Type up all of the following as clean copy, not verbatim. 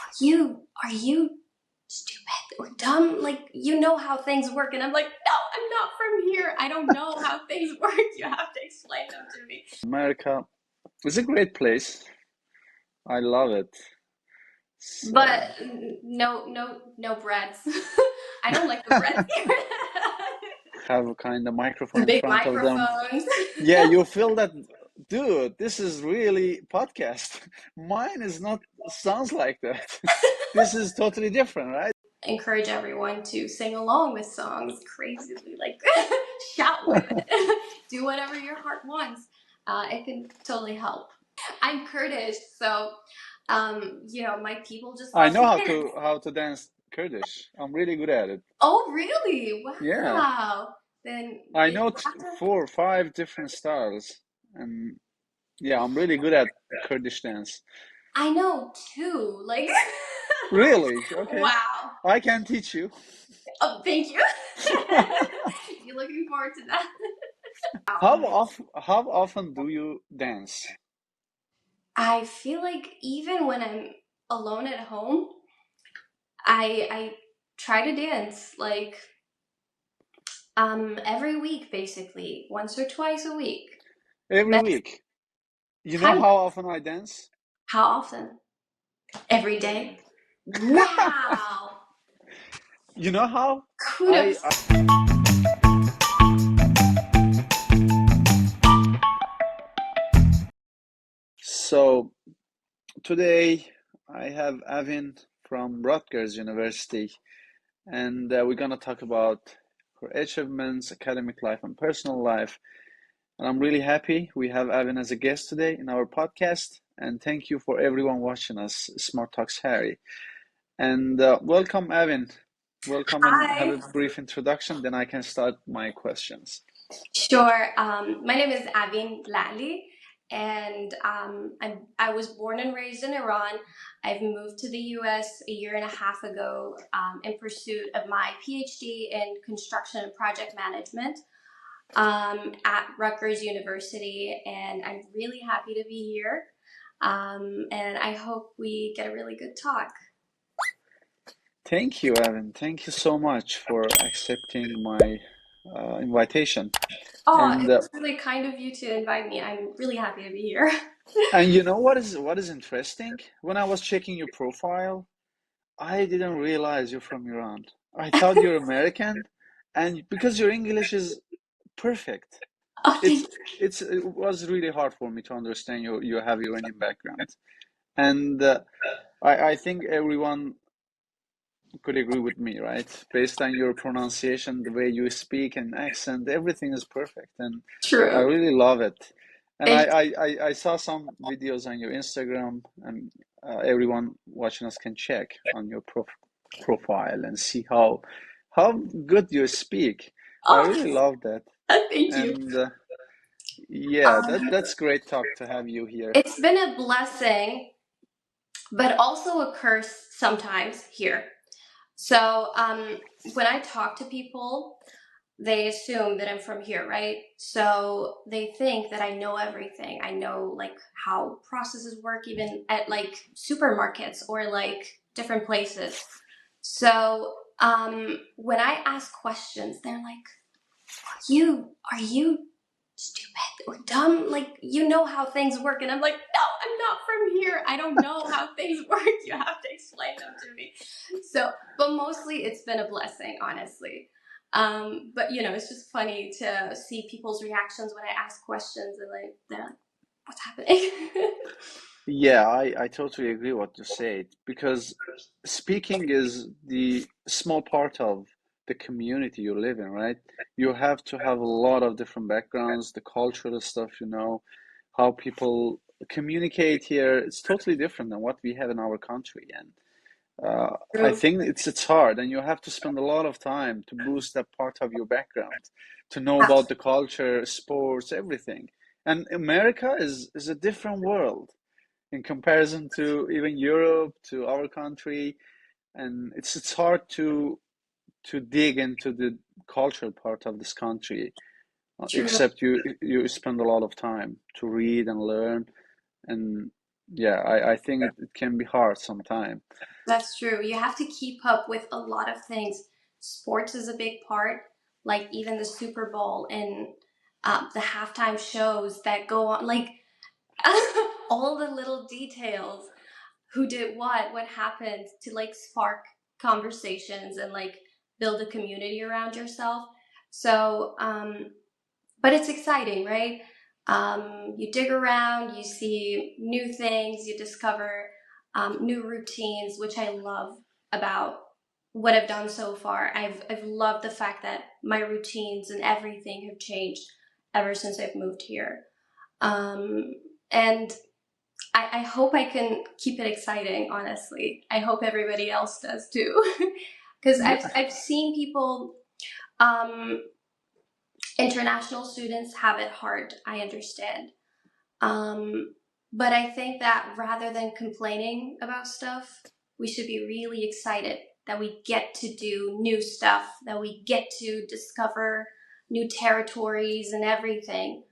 are you stupid or dumb? Like, you know how things work. And I'm like, no, I'm not from here. I don't know how things work. You have to explain them to me. America is a great place. I love it. But So no breads. I don't like the breads here. have a kind of microphone The in big front of them. microphones. Yeah, you feel that, dude, this is really podcast. Mine is not sounds like that. This is totally different, right? Encourage everyone to sing along with songs crazily, like shout with it, do whatever your heart wants. It can totally help. I'm Kurdish, so my people just I love know to how dance. to dance Kurdish. I'm really good at it. Oh, really? Yeah. Wow. Then I you know have to. 4 or 5 different styles. And yeah, I'm really good at Kurdish dance. I know too. Like, Really? Okay. wow. I can teach you. Oh, thank you. You're looking forward to that. How often do you dance? I feel like even when I'm alone at home, I try to dance like every week, basically, once or twice a week. Every That's week. You know kind of how often I dance? how often? Every day. Wow. You know how? I, Kudos. I so today I have Avin from Rutgers University, and we're gonna talk about her achievements, academic life, and personal life. And I'm really happy we have Avin as a guest today in our podcast. And thank you for everyone watching us, Smart Talks Harry. And welcome, Avin. Welcome and have Hi. a brief introduction, then I can start my questions. Sure. My name is Avin Lali, and I was born and raised in Iran. I've moved to the U.S. a year and a half ago in pursuit of my PhD in construction and project management at Rutgers University, and I'm really happy to be here. And I hope we get a really good talk. Thank you, Avin. Thank you so much for accepting my invitation. Oh, And it was really kind of you to invite me. I'm really happy to be here. you know what is interesting? When I was checking your profile, I didn't realize you're from Iran. I thought you're American, and because your English is perfect, Oh, it's thank you. it was really hard for me to understand you have Iranian background, and I think everyone could agree with me, right? Based on your pronunciation, the way you speak and accent, everything is perfect, and I True. really love it. And Thank I saw some videos on your Instagram, and everyone watching us can check on your profile and see how good you speak. I Oh, really love that, thank you. and yeah, Um, that's great talk to have you here. it's been a blessing, but also a curse sometimes here. So when I talk to people, they assume that I'm from here, right? So they think that I know everything. I know like how processes work, even at like supermarkets or like different places. So when I ask questions, they're like, are you stupid or dumb? Like, you know how things work. And I'm like, no, I'm not from here. I don't know how things work. You have to explain them to me. So, but mostly it's been a blessing, honestly. But it's just funny to see people's reactions when I ask questions and like, they're like, what's happening? Yeah, I totally agree what you said because speaking is the small part of the community you live in, right? You have to have a lot of different backgrounds, the cultural stuff, how people communicate here. It's totally different than what we have in our country. And I True. think it's hard, and you have to spend a lot of time to boost that part of your background, to know about the culture, sports, everything. And America is a different world in comparison to even Europe, to our country, and it's hard to dig into the cultural part of this country, True. except you spend a lot of time to read and learn, and Yeah, I think it can be hard sometimes. That's true. You have to keep up with a lot of things. Sports is a big part, like even the Super Bowl and the halftime shows that go on, like all the little details, who did what happened, to like spark conversations and like build a community around yourself. So, but it's exciting, right? You dig around, you see new things, you discover new routines, which I love about what I've done so far. I've loved the fact that my routines and everything have changed ever since I've moved here. Um, and I hope I can keep it exciting, honestly. I hope everybody else does too. Because Yeah, I've seen people, um, international students have it hard, I understand. Um, but I think that rather than complaining about stuff, we should be really excited that we get to do new stuff, that we get to discover new territories and everything.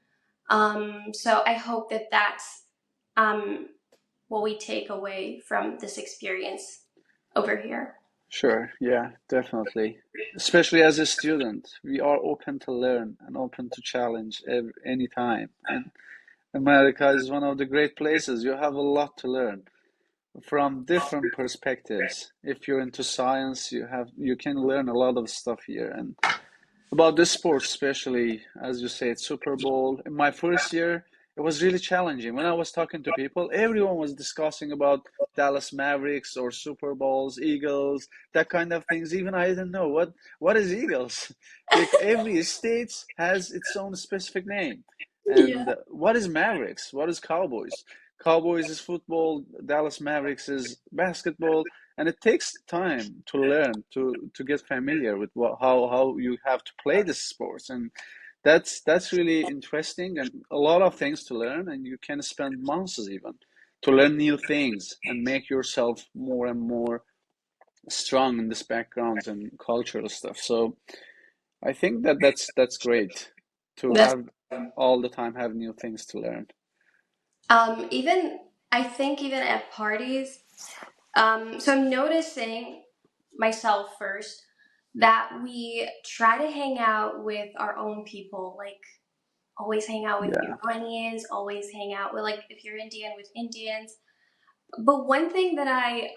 So I hope that that's um, what we take away from this experience over here. sure. Yeah, definitely. Especially as a student, we are open to learn and open to challenge any time. And America is one of the great places. You have a lot to learn from different perspectives. If you're into science, you can learn a lot of stuff here. And about this sport, especially as you said, Super Bowl. In my first year, it was really challenging. When I was talking to people, everyone was discussing about Dallas Mavericks or Super Bowls, Eagles, that kind of things. Even I didn't know what is Eagles. Like every state has its own specific name. And Yeah. what is Mavericks? What is Cowboys? Cowboys is football. Dallas Mavericks is basketball, and it takes time to learn to get familiar with how you have to play this sports, and that's really interesting and a lot of things to learn, and you can spend months even to learn new things and make yourself more and more strong in this backgrounds and cultural stuff. So I think that's great to That's have all the time have new things to learn. even I think even at parties. So I'm noticing myself first that we try to hang out with our own people, like always hang out with Yeah, Iranians, always hang out with, like, if you're Indian, with Indians. But one thing that I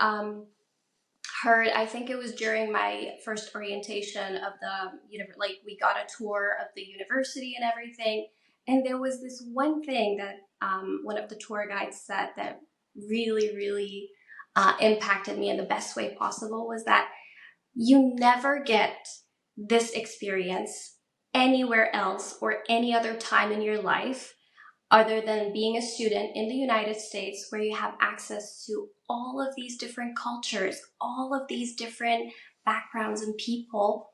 heard, I think it was during my first orientation of the, like we got a tour of the university and everything, and there was this one thing that one of the tour guides said that really, really impacted me in the best way possible, was that you never get this experience anywhere else or any other time in your life other than being a student in the United States, where you have access to all of these different cultures, all of these different backgrounds and people,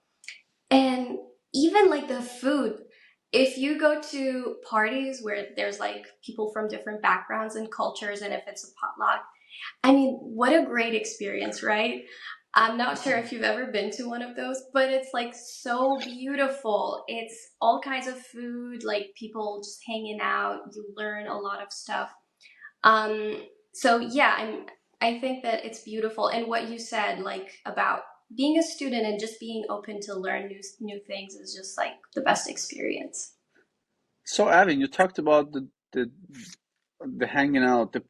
and even like the food. If you go to parties where there's like people from different backgrounds and cultures, and if it's a potluck, I mean, what a great experience, right? I'm not sure if you've ever been to one of those, but it's like so beautiful. It's all kinds of food, like people just hanging out. You learn a lot of stuff. So yeah, I think that it's beautiful. And what you said, like about being a student and just being open to learn new things, is just like the best experience. so Avin, you talked about the hanging out, the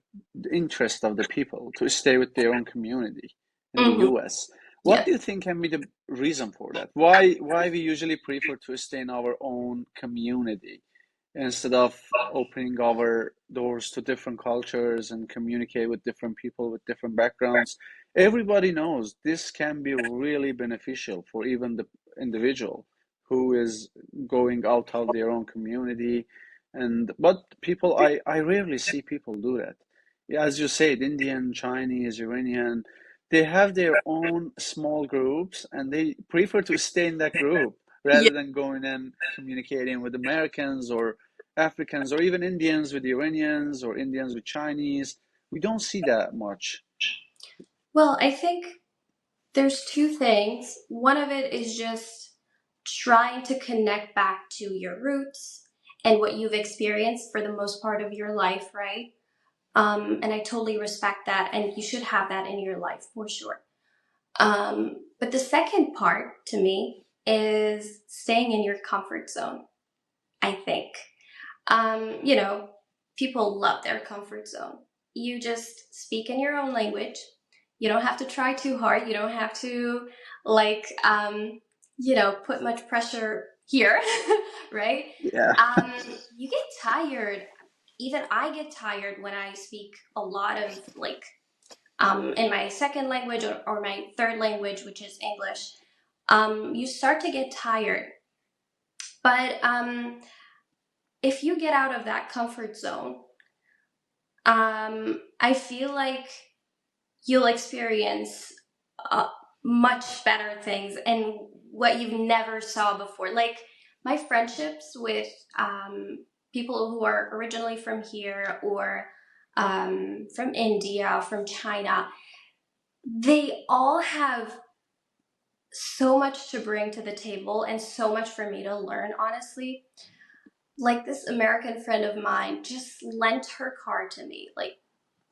interest of the people to stay with their own community in the Hmm. US. What Yeah. do you think can be the reason for that? Why we usually prefer to stay in our own community instead of opening our doors to different cultures and communicate with different people with different backgrounds? Everybody knows this can be really beneficial for even the individual who is going out of their own community, and but people, I rarely see people do that. Yeah, as you said, Indian, Chinese, Iranian, they have their own small groups and they prefer to stay in that group Yeah. rather than going and communicating with Americans or Africans or even Indians with Iranians or Indians with Chinese. We don't see that much. Well, I think there's two things. One of it is just trying to connect back to your roots and what you've experienced for the most part of your life, right? And I totally respect that, and you should have that in your life for sure. But the second part to me is staying in your comfort zone, I think. You know, people love their comfort zone. You just speak in your own language. You don't have to try too hard. You don't have to, like, put much pressure here, right? Yeah. You get tired. Even I get tired when I speak a lot of, like, in my second language, or my third language, which is English. You start to get tired. But if you get out of that comfort zone, I feel like you'll experience uh, much better things and what you've never saw before. Like my friendships with people who are originally from here, or from India, from China, they all have so much to bring to the table and so much for me to learn, honestly. Like this American friend of mine just lent her car to me, like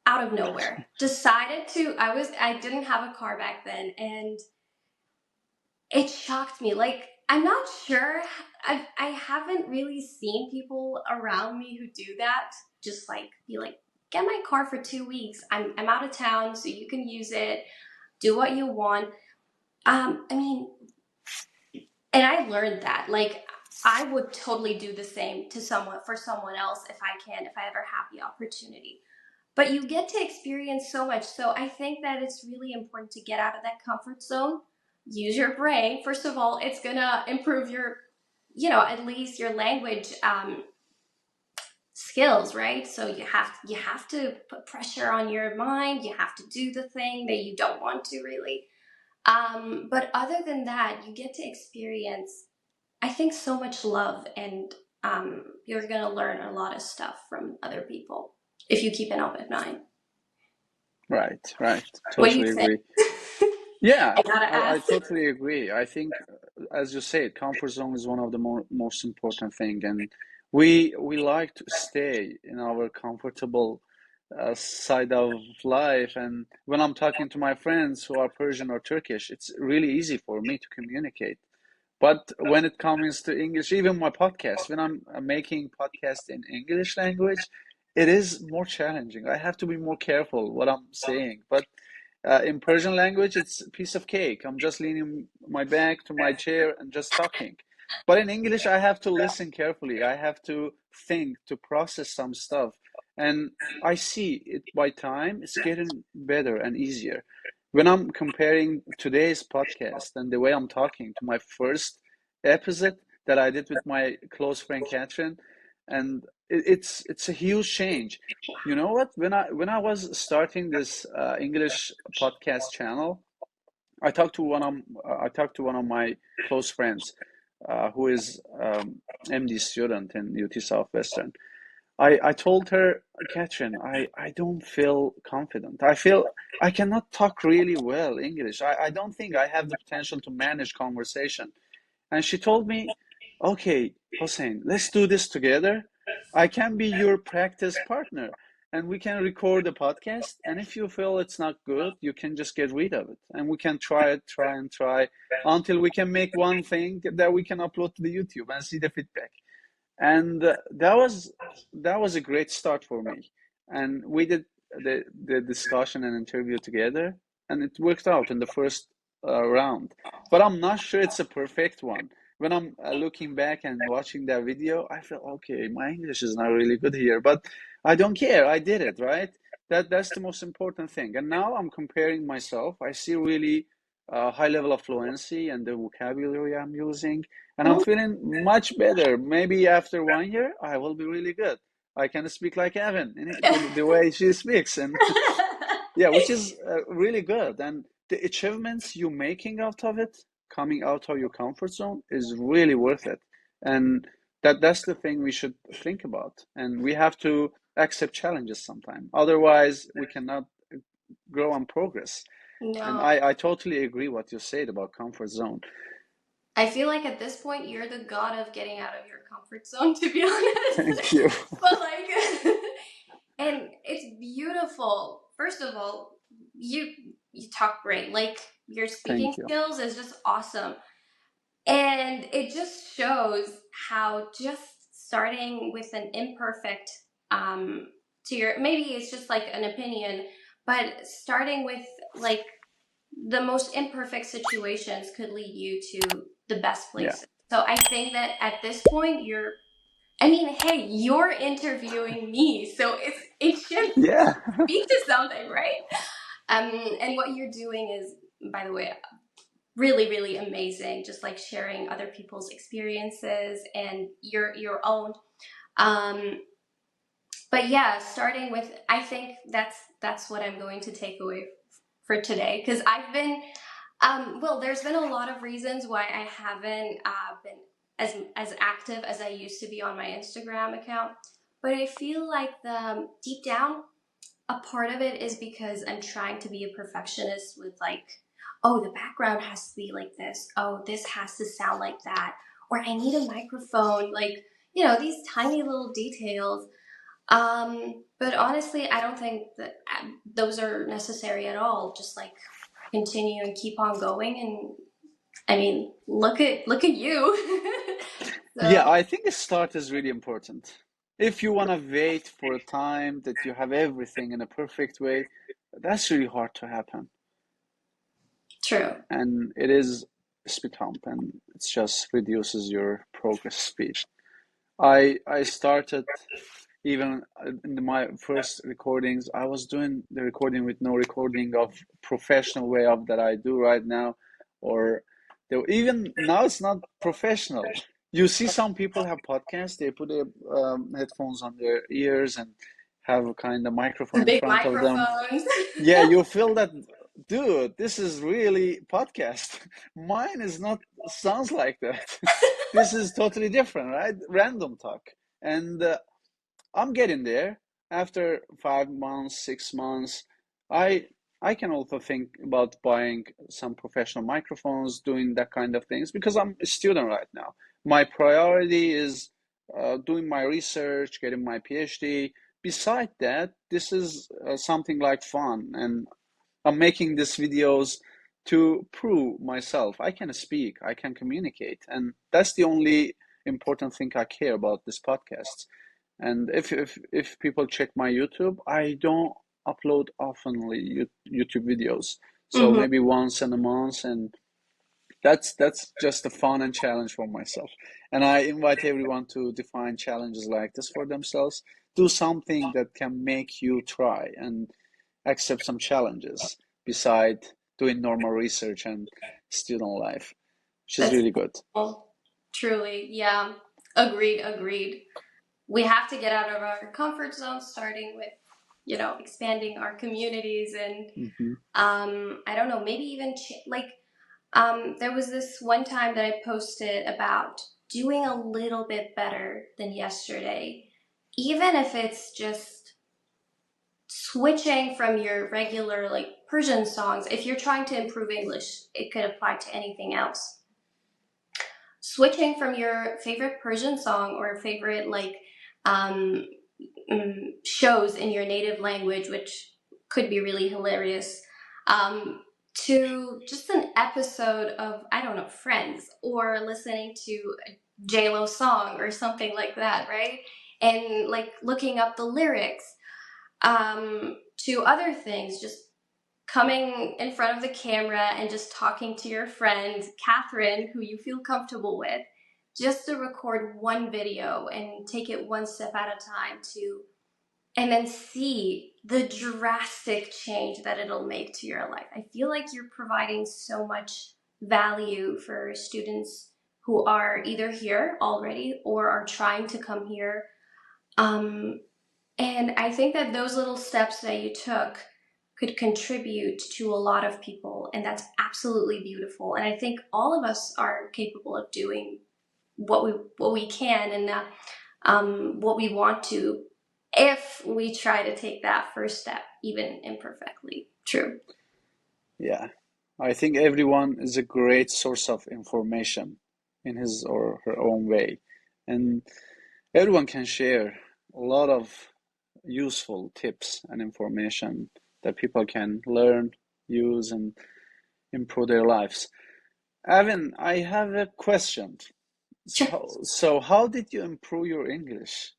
out of nowhere. Decided to, I didn't have a car back then, and it shocked me. Like, I'm not sure, I haven't really seen people around me who do that. Just like be like, get my car for 2 weeks. I'm out of town, so you can use it. Do what you want. I mean, and I learned that. Like, I would totally do the same to someone for someone else if I can, if I ever have the opportunity. But you get to experience so much. So I think that it's really important to get out of that comfort zone. Use your brain. First of all, it's gonna improve your, at least your language skills, right? So you have to put pressure on your mind. You have to do the thing that you don't want to really. But other than that, you get to experience, I think, so much love, and you're gonna learn a lot of stuff from other people if you keep an open mind. Right, right. What do you Totally think? agree. Yeah, I gotta I ask. totally agree. I think, as you said, comfort zone is one of the most important thing, and we like to stay in our comfortable side of life. And when I'm talking to my friends who are Persian or Turkish, it's really easy for me to communicate. But when it comes to English, even my podcast, when I'm making podcast in English language, it is more challenging. I have to be more careful what I'm saying. But in Persian language, it's a piece of cake. I'm just leaning my back to my chair and just talking. But in English, I have to listen carefully. I have to think, to process some stuff. And I see it by time, it's getting better and easier. When I'm comparing today's podcast and the way I'm talking to my first episode that I did with my close friend Catherine, and it's a huge change. You know what? When I was starting this English podcast channel, I talked to one of my close friends, who is MD student in UT Southwestern. I told her, Catherine, I don't feel confident. I feel I cannot talk really well English. I don't think I have the potential to manage conversation. And she told me, okay, Hossein, let's do this together. I can be your practice partner and we can record a podcast. And if you feel it's not good, you can just get rid of it. And we can try it, try and try until we can make one thing that we can upload to the YouTube and see the feedback. And that was a great start for me. And we did the discussion and interview together, and it worked out in the first round. But I'm not sure it's a perfect one. When I'm looking back and watching that video, I feel okay, my English is not really good here, but I don't care. I did it, right? That's the most important thing. And now I'm comparing myself. I see really high level of fluency and the vocabulary I'm using, and I'm feeling much better. Maybe after 1 year, I will be really good. I can speak like Avin the way she speaks, and yeah, which is really good. And the achievements you're making out of it, coming out of your comfort zone, is really worth it. And that's the thing we should think about. And we have to accept challenges sometime. Otherwise, we cannot grow and progress. And No. I totally agree what you said about comfort zone. I feel like at this point you're the god of getting out of your comfort zone, to be honest. Thank you. But like, and it's beautiful. First of all, you you talk great. Like your speaking Thank you. skills is just awesome. And it just shows how just starting with an imperfect to your, maybe it's just like an opinion, but starting with like the most imperfect situations could lead you to the best Yeah. places. So I think that at this point you're, I mean, hey, you're interviewing me, so it should Yeah. speak to something, right? And what you're doing is, by the way, really, really amazing. Just like sharing other people's experiences and your own. Um, but yeah, starting with, I think that's what I'm going to take away for today, because I've been well, there's been a lot of reasons why I haven't been as active as I used to be on my Instagram account. But I feel like the deep down, a part of it is because I'm trying to be a perfectionist with like, oh, the background has to be like this. Oh, this has to sound like that. Or I need a microphone. Like, these tiny little details. But honestly, I don't think that those are necessary at all. Just like continue and keep on going. And I mean, look at you. Yeah, So I think a start is really important. If you want to wait for a time that you have everything in a perfect way, that's really hard to happen. true. And it is speed hump, and it just reduces your progress speed. I started even in my first recordings, I was doing the recording with no recording of professional way of that I do right now, or even now it's not professional. You see some people have podcasts, they put headphones on their ears and have a kind of microphone The in big front of them. microphones. Yeah, you feel that, dude, this is really podcast. Mine is not sounds like that. This is totally different, right? Random talk. And I'm getting there. After 5 months, 6 months, I I can also think about buying some professional microphones, doing that kind of things because I'm a student right now. My priority is doing my research, getting my PhD. Beside that, this is something like fun, and I'm making these videos to prove myself. I can speak, I can communicate, and that's the only important thing I care about this podcast. And if people check my YouTube, I don't upload oftenly YouTube videos. So Hmm. maybe once in a month, and that's just a fun and challenge for myself. And I invite everyone to define challenges like this for themselves. Do something that can make you try and accept some challenges beside doing normal research and student life, which is That's really good. cool. Truly, yeah. Agreed, agreed. We have to get out of our comfort zone, starting with, expanding our communities and, Hmm. I don't know, maybe even like, there was this one time that I posted about doing a little bit better than yesterday, even if it's just switching from your regular like Persian songs. If you're trying to improve English, it could apply to anything else. Switching from your favorite Persian song or favorite like um, shows in your native language, which could be really hilarious, um, to just an episode of, I don't know, Friends, or listening to a J-Lo song or something like that, right? And like looking up the lyrics, to other things, just coming in front of the camera and just talking to your friend, Catherine, who you feel comfortable with, just to record one video and take it one step at a time to, and then see the drastic change that it'll make to your life. I feel like you're providing so much value for students who are either here already or are trying to come here. Um, and I think that those little steps that you took could contribute to a lot of people, and that's absolutely beautiful. And I think all of us are capable of doing what we can and what we want to, if we try to take that first step, even imperfectly. True. Yeah, I think everyone is a great source of information in his or her own way, and everyone can share a lot of useful tips and information that people can learn, use, and improve their lives. Avin, I have a question. Sure. So how did you improve your English?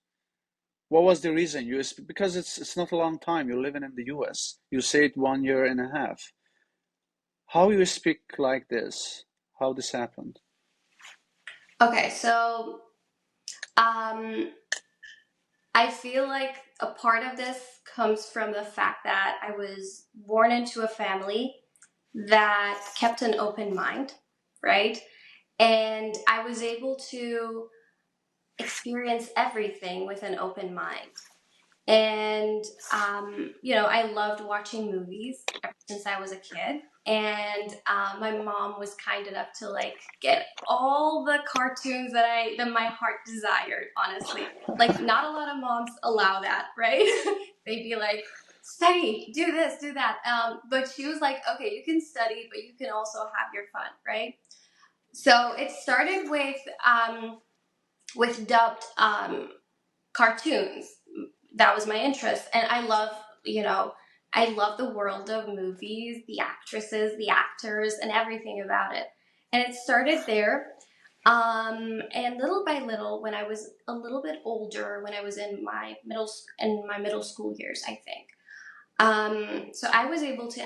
What was the reason because it's not a long time. You're living in the US. You say it 1 year and a half. How you speak like this? How this happened? Okay, so um, I feel like a part of this comes from the fact that I was born into a family that kept an open mind, right? And I was able to experience everything with an open mind. And I loved watching movies ever since I was a kid. And my mom was kind enough to like get all the cartoons that my heart desired. Honestly, like not a lot of moms allow that, right? They'd be like, study, do this, do that. But she was like, okay, you can study, but you can also have your fun, right? So it started with dubbed cartoons. That was my interest, and I love the world of movies, the actresses, the actors, and everything about it. And it started there. And little by little, when I was a little bit older, when I was in my middle school years, I think. So I was able to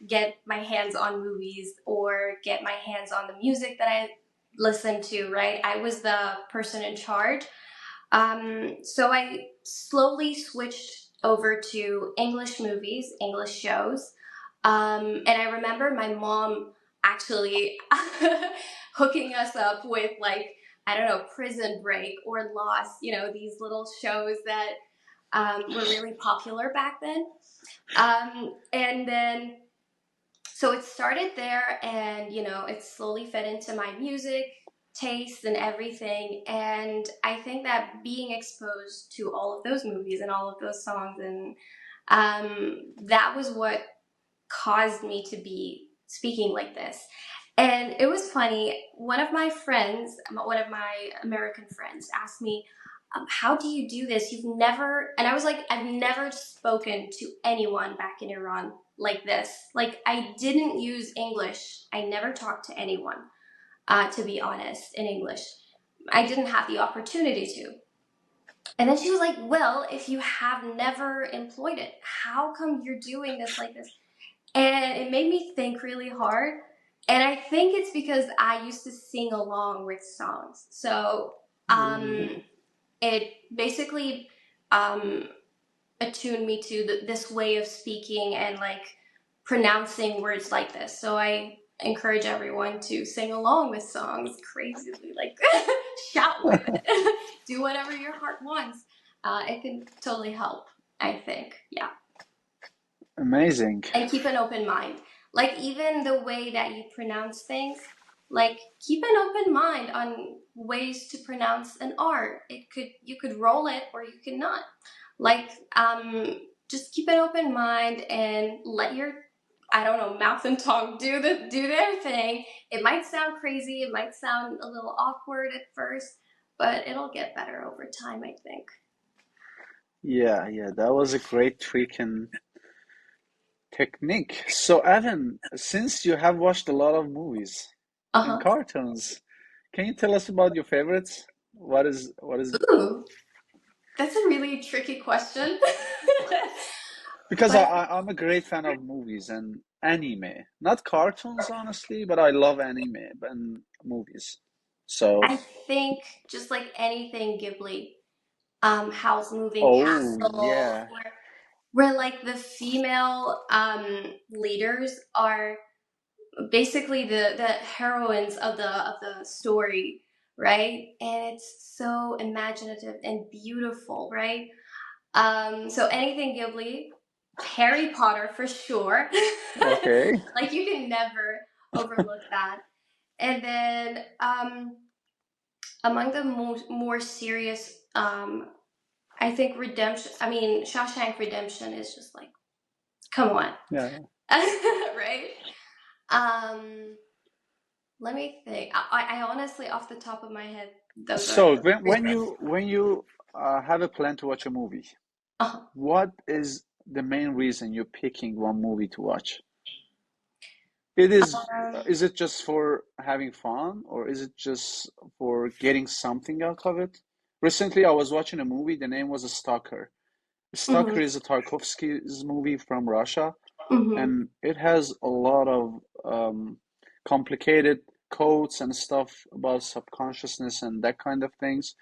get my hands on movies or get my hands on the music that I listened to. Right, I was the person in charge, so I slowly switched over to English movies, English shows. And I remember my mom actually hooking us up with, like, I don't know, Prison Break or Lost, these little shows that were really popular back then. And then so it started there, and it slowly fed into my music taste and everything. And I think that being exposed to all of those movies and all of those songs, and that was what caused me to be speaking like this. And it was funny. One of my American friends, asked me, "How do you do this? You've never," and I was like, "I've never spoken to anyone back in Iran like this. Like, I didn't use English. I never talked to anyone, to be honest, in English. I didn't have the opportunity to." And then she was like, "Well, if you have never employed it, how come you're doing this like this?" And it made me think really hard. And I think it's because I used to sing along with songs. So Ooh, um, it basically um, attuned me to this way of speaking and like pronouncing words like this. So I encourage everyone to sing along with songs crazily, like shout with it, do whatever your heart wants. It can totally help, I think. Yeah. amazing. And keep an open mind. Like even the way that you pronounce things, like keep an open mind on ways to pronounce an R. You could roll it or you could not. Like just keep an open mind and let your, I don't know, mouth and tongue do their thing. It might sound crazy, it might sound a little awkward at first, but it'll get better over time, I think. Yeah, yeah, that was a great trick and technique. So, Evan, since you have watched a lot of movies and Uh-huh. cartoons, can you tell us about your favorites? What is Ooh, that's a really tricky question. because But I'm a great fan of movies and anime. Not cartoons, honestly, but I love anime and movies. So, I think just like anything Ghibli, Howl's Moving oh Castle, yeah, where like the female leaders are basically the heroines of the story, right? And it's so imaginative and beautiful, right? So anything Ghibli, Harry Potter for sure. okay. Like you can never overlook that. And then among the more serious, I think Redemption. I mean, Shawshank Redemption is just like, come on, Yeah. right? Um, Let me think. I honestly, off the top of my head, those are So the when three. when you when you have a plan to watch a movie, Uh-huh. What is the main reason you're picking one movie to watch? It is it just for having fun, or is it just for getting something out of it? Recently, I was watching a movie. The name was A Stalker. Stalker Mhm. is a Tarkovsky's movie from Russia, Mhm. and it has a lot of complicated codes and stuff about subconsciousness and that kind of things.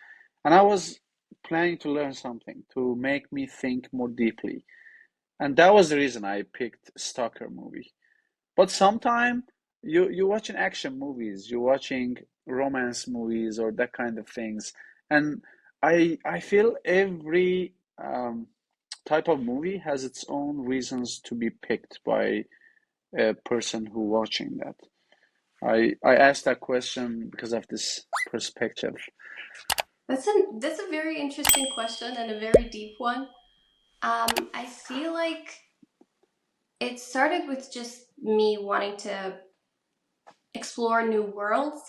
And I was planning to learn something to make me think more deeply. And that was the reason I picked Stalker movie. But sometime you're watching action movies, you're watching romance movies or that kind of things, and I feel every type of movie has its own reasons to be picked by a person who watching that. I asked that question because of this perspective. That's a very interesting question and a very deep one. I feel like it started with just me wanting to explore new worlds,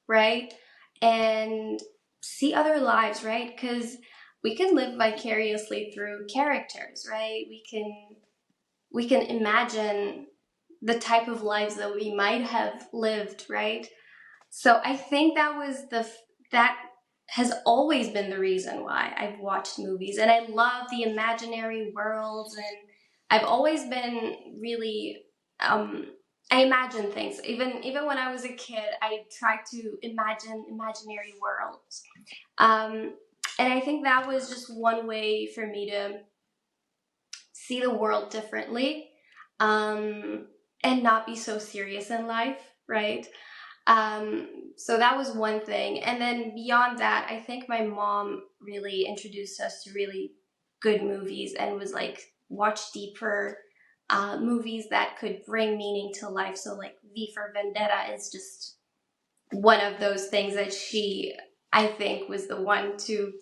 right? And see other lives, right? Because we can live vicariously through characters, right? We can imagine the type of lives that we might have lived, right? So I think that has always been the reason why I've watched movies, and I love the imaginary worlds, and I've always been really um, I imagine things. Even when I was a kid, I tried to imagine imaginary worlds, um, and I think that was just one way for me to see the world differently, um, and not be so serious in life, right? So that was one thing. And then beyond that, I think my mom really introduced us to really good movies and was like, watch deeper movies that could bring meaning to life. So, like, V for Vendetta is just one of those things that she, I think, was the one to,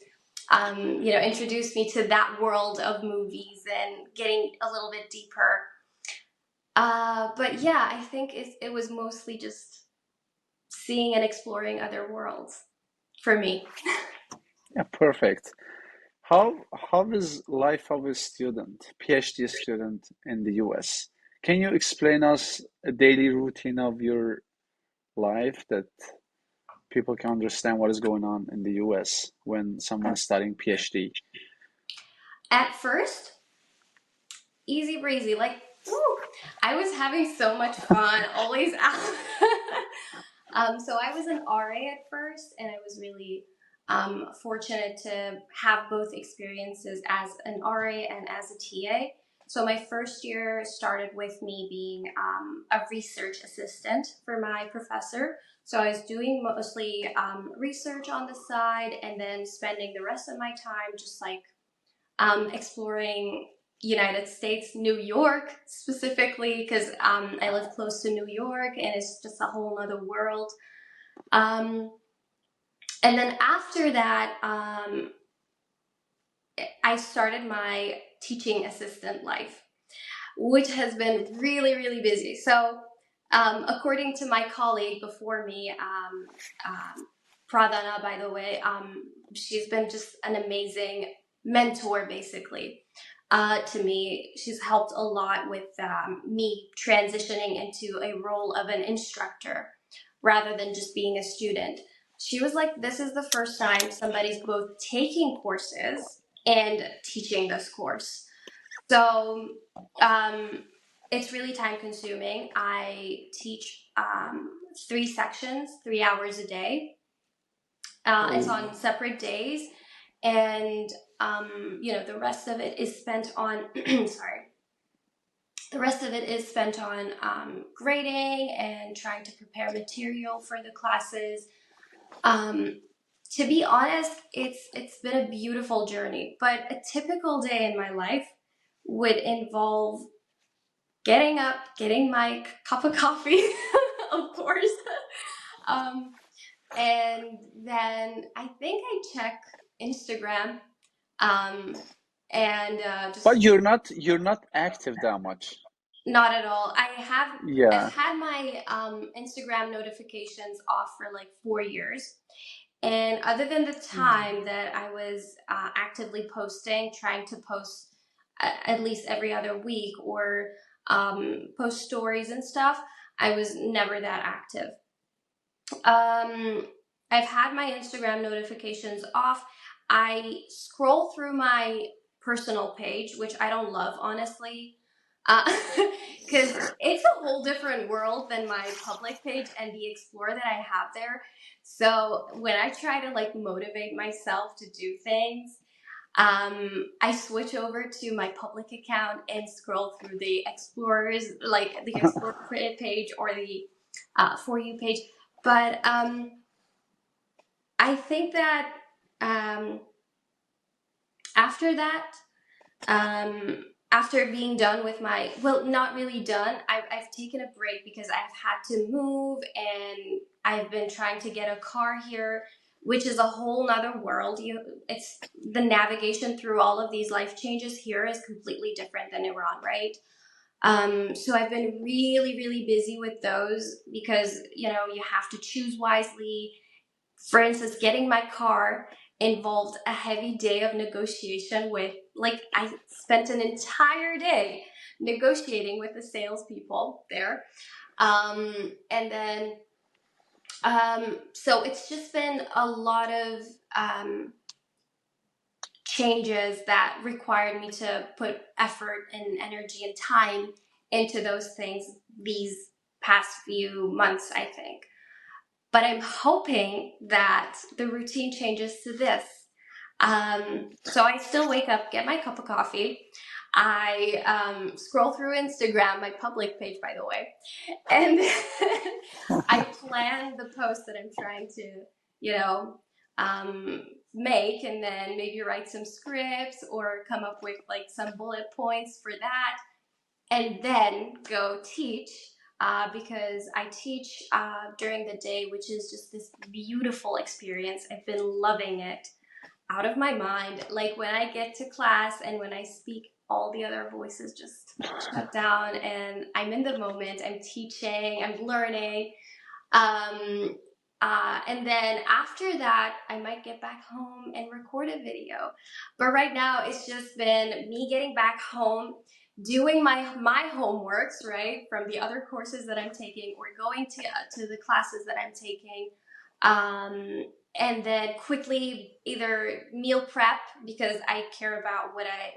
introduce me to that world of movies and getting a little bit deeper. But yeah, I think it was mostly just seeing and exploring other worlds for me. Yeah, perfect. How is life of a student, PhD student in the US? Can you explain us a daily routine of your life that people can understand what is going on in the US when someone's studying PhD? At first, easy breezy, like, woo, I was having so much fun, always out. So I was an RA at first, and I was really fortunate to have both experiences as an RA and as a TA. So my first year started with me being a research assistant for my professor. So I was doing mostly research on the side, and then spending the rest of my time just like exploring United States, New York specifically, because I live close to New York, and it's just a whole other world. Um, and then after that, I started my teaching assistant life, which has been really, really busy. So, according to my colleague before me, Pradana, by the way, she's been just an amazing mentor, basically, to me. She's helped a lot with me transitioning into a role of an instructor rather than just being a student. She was like, this is the first time somebody's both taking courses and teaching this course. So um, it's really time consuming. I teach 3 sections, 3 hours a day. It's Oh, on separate days, and the rest of it is spent on. Sorry. The rest of it is spent on grading and trying to prepare material for the classes. Um, to be honest, it's been a beautiful journey, but a typical day in my life would involve getting up, getting my cup of coffee, of course, um, and then I think I check Instagram, um, and but just you're not active that much. not at all. I've Yeah. had my Instagram notifications off for like 4 years, And other than the Mm. time that I was actively posting, trying to post at least every other week or post stories and stuff, I was never that active. Um, I've had my Instagram notifications off. I scroll through my personal page, which I don't love, honestly, because it's a whole different world than my public page and the explore that I have there. So when I try to like motivate myself to do things, I switch over to my public account and scroll through the explorers, like the explore page or the for you page. But I think that um, after that, after being done with my, well, not really done, I've taken a break because I've had to move and I've been trying to get a car here, which is a whole nother world. It's the navigation through all of these life changes here is completely different than Iran, right? So I've been really, really busy with those because, you have to choose wisely. For instance, getting my car involved a heavy day of negotiation with, like, I spent an entire day negotiating with the salespeople there. And then, so it's just been a lot of changes that required me to put effort and energy and time into those things these past few months, I think. But I'm hoping that the routine changes to this. So I still wake up, get my cup of coffee. I scroll through Instagram, my public page, by the way, and I plan the post that I'm trying to, you know, um, make, and then maybe write some scripts or come up with like some bullet points for that, and then go teach because I teach during the day, which is just this beautiful experience. I've been loving it out of my mind. Like when I get to class and when I speak, all the other voices just shut down and I'm in the moment. I'm teaching, I'm learning. Um, and then after that, I might get back home and record a video. But right now, it's just been me getting back home, doing my homeworks, right, from the other courses that I'm taking, or going to the classes that I'm taking, and then quickly either meal prep because I care about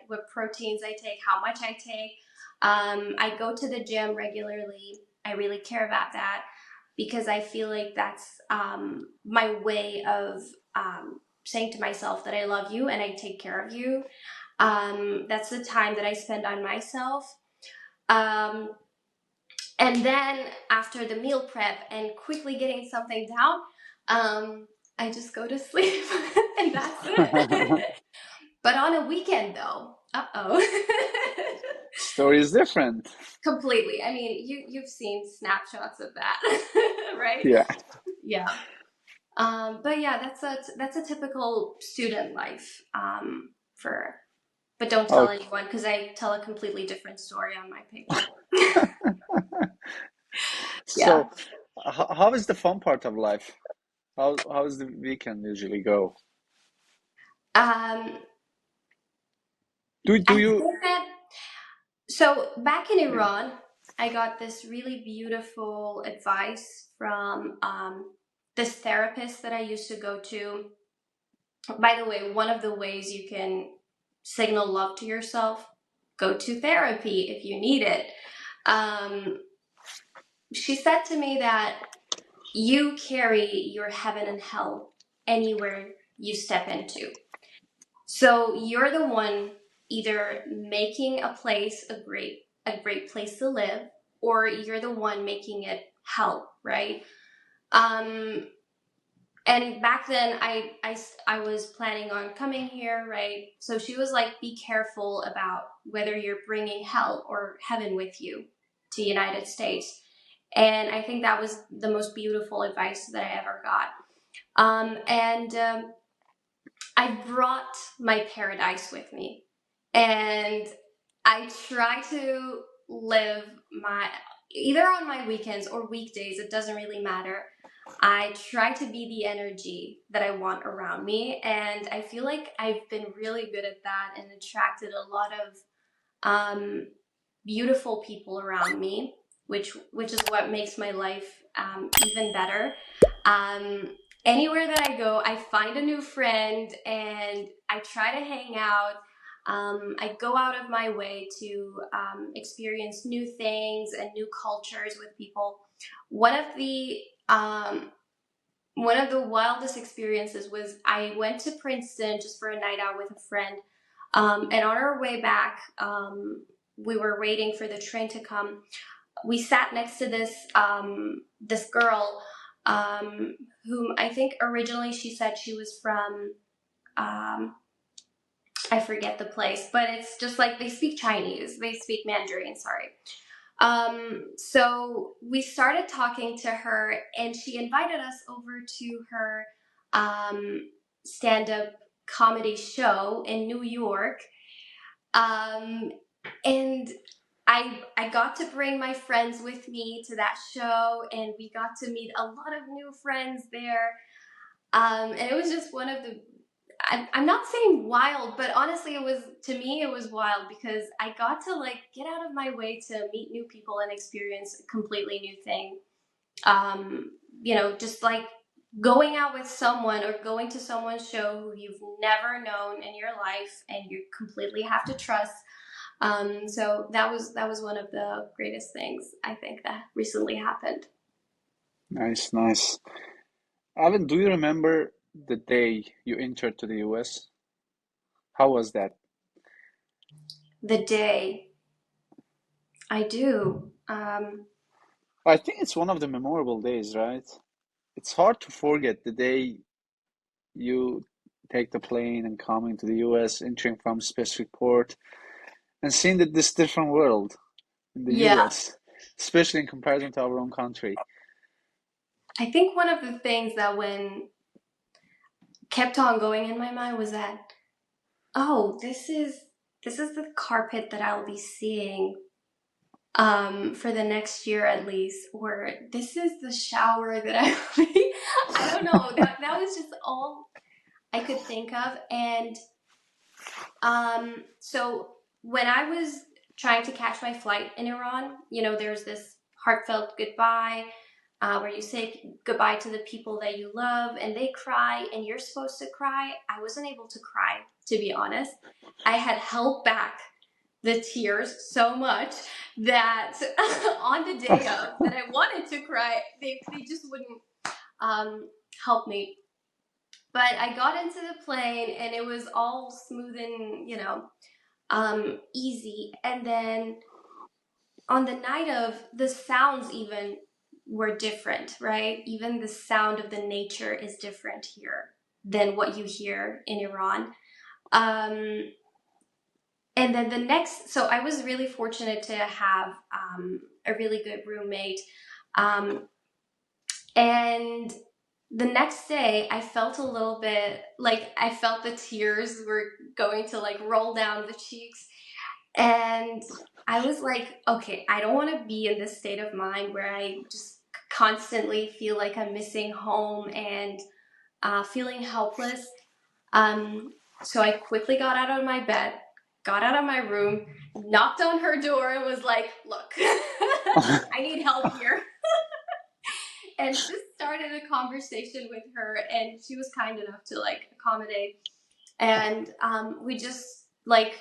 what proteins I take, how much I take. I go to the gym regularly. I really care about that because I feel like that's my way of saying to myself that I love you and I take care of you. That's the time that I spend on myself. Um, and then after the meal prep and quickly getting something down, I just go to sleep and that's it. But on a weekend though, Story is different. completely. I mean, you've seen snapshots of that, right? Yeah. Yeah. But yeah, that's a typical student life for. But don't tell Okay. anyone because I tell a completely different story on my page. Yeah. So, how is the fun part of life? How does the weekend usually go? Um, Do I you? think that so back in Iran, I got this really beautiful advice from this therapist that I used to go to. By the way, one of the ways you can signal love to yourself, go to therapy if you need it. Um, she said to me that you carry your heaven and hell anywhere you step into. So you're the one either making a great place to live, or you're the one making it hell, right? Um, and back then I was planning on coming here, right? So she was like, be careful about whether you're bringing hell or heaven with you to United States. And I think that was the most beautiful advice that I ever got. And I brought my paradise with me, and I try to live my either on my weekends or weekdays. It doesn't really matter. I try to be the energy that I want around me, and I feel like I've been really good at that and attracted a lot of um, beautiful people around me, which is what makes my life even better. Um, Anywhere that I go, I find a new friend and I try to hang out. I go out of my way to experience new things and new cultures with people. One of the um, one of the wildest experiences was I went to Princeton just for a night out with a friend. And on our way back, we were waiting for the train to come. We sat next to this girl, whom I think originally she said she was from, um, I forget the place, but it's just like they speak Chinese, they speak Mandarin. Sorry. So we started talking to her, and she invited us over to her stand up comedy show in New York. Um, and I got to bring my friends with me to that show, and we got to meet a lot of new friends there. And it was just one of the I'm not saying wild, but honestly, it was to me it was wild because I got to like get out of my way to meet new people and experience a completely new thing. Um, just like going out with someone or going to someone's show who you've never known in your life and you completely have to trust. So that was one of the greatest things I think that recently happened. Nice, nice. Avin, do you remember the day you entered to the US? How was that? The day I do. I think it's one of the memorable days, right? It's hard to forget the day you take the plane and coming to the US, entering from specific port, and seeing that this different world in the Yeah, US, especially in comparison to our own country. I think one of the things that when kept on going in my mind was that, oh, this is the carpet that I'll be seeing for the next year at least, or this is the shower that I'll be I don't know, that was just all I could think of. And so when I was trying to catch my flight in Iran, there's this heartfelt goodbye, where you say goodbye to the people that you love and they cry and you're supposed to cry. I wasn't able to cry, to be honest. I had held back the tears so much that on the day of that I wanted to cry, they just wouldn't um, help me. But I got into the plane and it was all smooth and, easy. And then on the night of, the sounds even were different, right? Even the sound of the nature is different here than what you hear in Iran. Um, and then so I was really fortunate to have a really good roommate. Um, and the next day, I felt a little bit like I felt the tears were going to like roll down the cheeks. And I was like, okay, I don't want to be in this state of mind where I just constantly feel like I'm missing home and feeling helpless. So I quickly got out of my bed, got out of my room, knocked on her door, and was like, look, I need help here. And just started a conversation with her, and she was kind enough to like accommodate. And we just like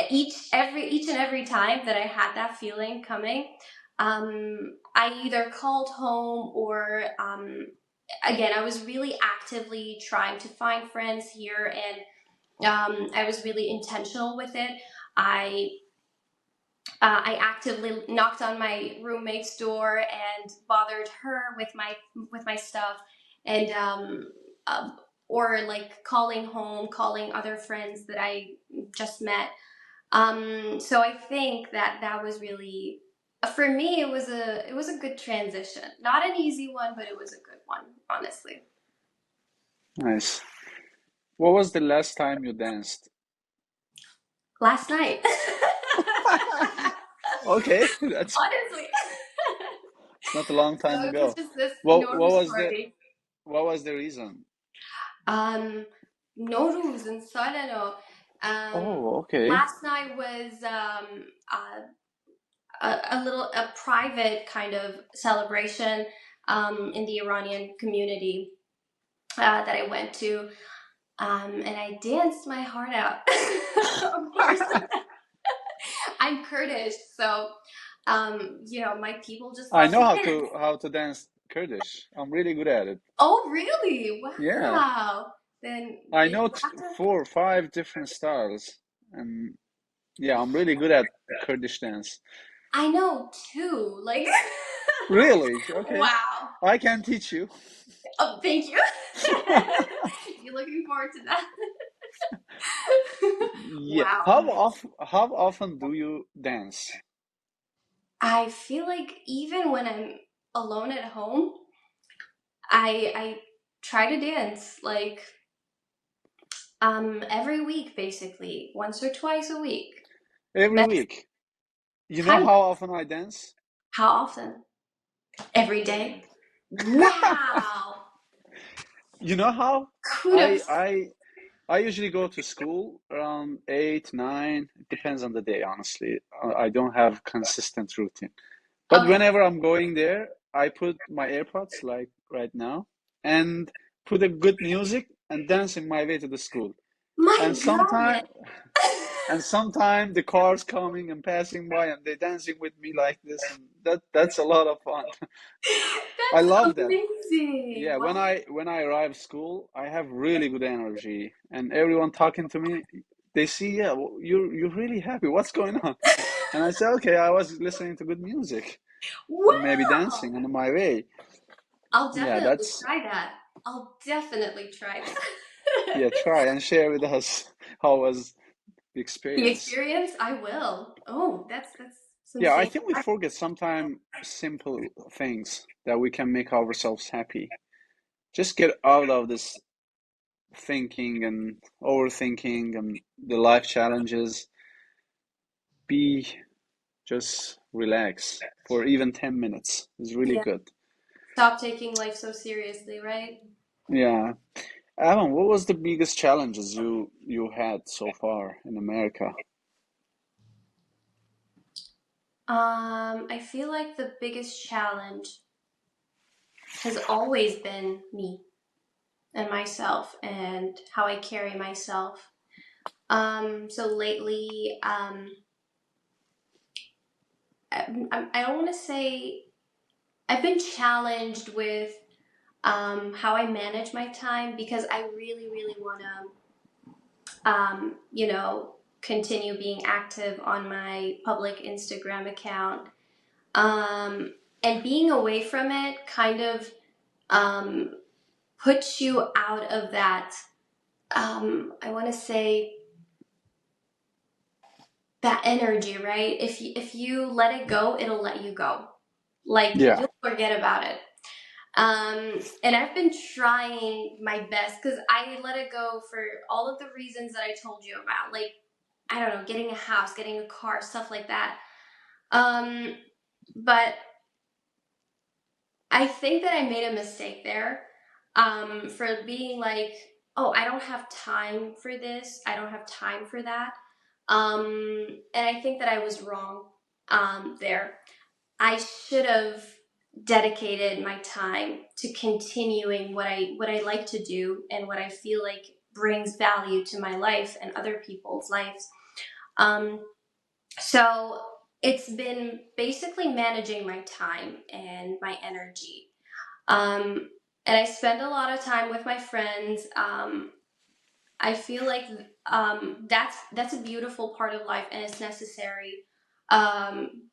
each and every time that I had that feeling coming, I either called home or again, I was really actively trying to find friends here, and I was really intentional with it. I I actively knocked on my roommate's door and bothered her with my stuff, and uh, or like calling home, calling other friends that I just met. So I think that that was really, for me. It was a good transition. Not an easy one, but it was a good one, honestly. Nice. What was the last time you danced? Last night. Okay, that's Honestly. Not a long So time it was ago. just this What normal was the story. reason? Um, Noruz and Solano. Oh, okay. Last night was a little a private kind of celebration in the Iranian community that I went to, and I danced my heart out. Of course, I'm Kurdish, so my people just I love know to dance. how to dance Kurdish. I'm really good at it. Oh, really? Yeah. Wow. Then I you know have to. four or five different styles, and yeah, I'm really good at Kurdish dance. I know too. Like, Really? Okay. wow. I can teach you. Oh, thank you. You're looking forward to that. Yeah. Wow. How often do you dance? I feel like even when I'm alone at home, I try to dance like every week basically, once or twice a week. Every That's week. You know kind of how often I dance? how often? Every day. Wow. You know how? I Kudos. I I usually go to school around 8, 9. It depends on the day, honestly. I don't have consistent routine. But Okay. whenever I'm going there, I put my AirPods, like right now, and put a good music and dancing my way to the school. My And goodness. sometime the cars coming and passing by and they dancing with me like this, and that's a lot of fun. I That's love that. amazing. Yeah, Wow. when I arrive school, I have really good energy, and everyone talking to me, they see, yeah, you're really happy. What's going on? And I say, okay, I was listening to good music and maybe dancing Wow. on my way. I'll Yeah, definitely that's try that. I'll definitely try that. yeah. Try and share with us how was the The experience. experience, I will. Oh, that's some Yeah, I serious. think we forget sometimes simple things that we can make ourselves happy. Just get out of this thinking and overthinking and the life challenges. Be just relax for even 10 minutes is really Yeah. good. Stop taking life so seriously, right? Yeah. Avin, what was the biggest challenges you had so far in America? I feel like the biggest challenge has always been me and myself and how I carry myself. So lately, I don't want to say I've been challenged with how I manage my time because I really, really want to, continue being active on my public Instagram account. Um, and being away from it kind of um, puts you out of that, I want to say, that energy, right? If you let it go, it'll let you go. Like Yeah. you'll forget about it. And I've been trying my best because I let it go for all of the reasons that I told you about. Like, I don't know, getting a house, getting a car, stuff like that. Um, but I think that I made a mistake there for being like, oh, I don't have time for this. I don't have time for that. And I think that I was wrong there. I should have dedicated my time to continuing what I like to do and what I feel like brings value to my life and other people's lives. Um, so it's been basically managing my time and my energy. Um, and I spend a lot of time with my friends. I feel like that's a beautiful part of life and it's necessary.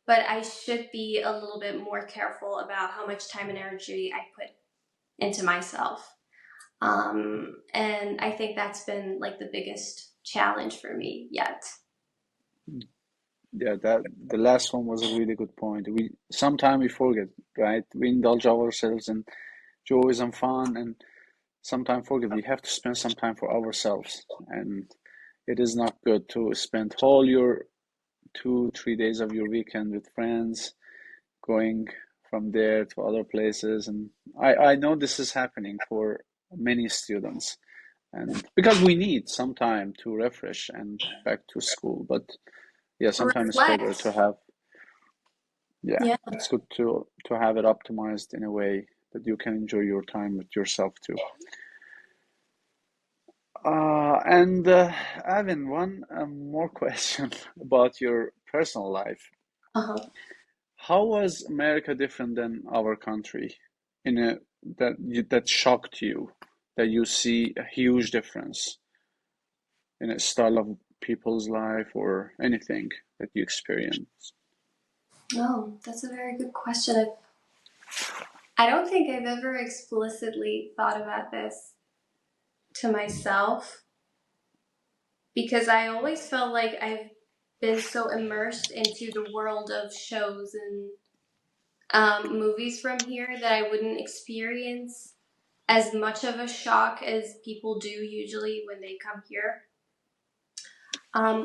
But I should be a little bit more careful about how much time and energy I put into myself. And I think that's been like the biggest challenge for me yet. Yeah, that the last one was a really good point. We sometimes we forget, right? We indulge ourselves in joys and fun, and sometimes forget we have to spend some time for ourselves. And it is not good to spend all your 2, 3 days of your weekend with friends, going from there to other places. And I know this is happening for many students. And because we need some time to refresh and back to school. But yeah, sometimes it's better to Reflect. have, yeah, Yeah. it's good to have it optimized in a way that you can enjoy your time with yourself too. And Avin, one more question about your personal life. Uh-huh. How was America different than our country in a that shocked you, that you see a huge difference in a style of people's life or anything that you experience? Oh, that's a very good question. I don't think I've ever explicitly thought about this to myself because I always felt like I've been so immersed into the world of shows and movies from here that I wouldn't experience as much of a shock as people do usually when they come here.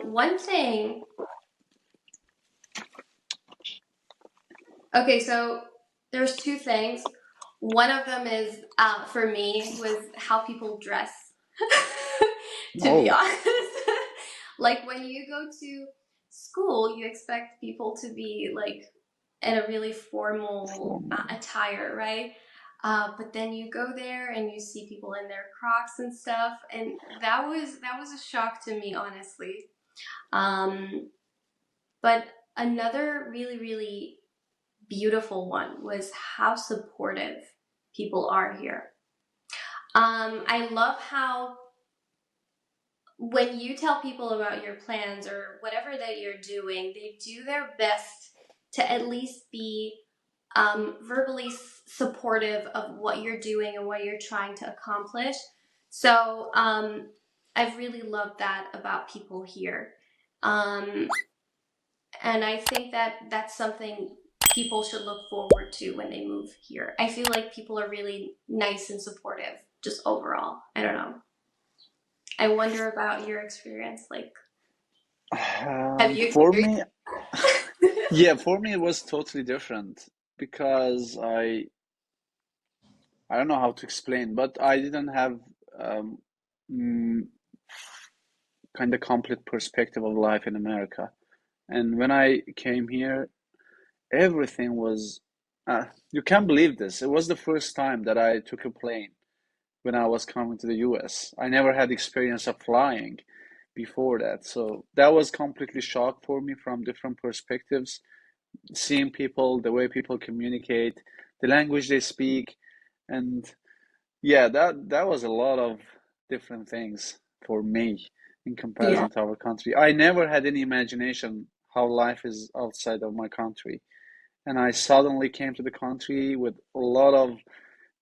One thing, okay, so there's two things. One of them is for me was how people dress. To be Oh, honest, like when you go to school, you expect people to be like in a really formal formal. attire, right? But then you go there and you see people in their Crocs and stuff, and that was a shock to me, honestly. Um, but another really beautiful one was how supportive people are here. I love how when you tell people about your plans or whatever that you're doing, they do their best to at least be verbally supportive of what you're doing and what you're trying to accomplish. So I've really loved that about people here. Um, and I think that that's something people should look forward to when they move here. I feel like people are really nice and supportive, just overall. I don't know. I wonder about your experience. Like, have you For me, experienced? yeah, for me it was totally different because I don't know how to explain, but I didn't have um, mm, kind of complete perspective of life in America. And when I came here, everything was, you can't believe this. It was the first time that I took a plane when I was coming to the US. I never had experience of flying before that. So that was completely shock for me from different perspectives, seeing people, the way people communicate, the language they speak, and yeah, that was a lot of different things for me in Yeah. comparison to our country. I never had any imagination how life is outside of my country. And I suddenly came to the country with a lot of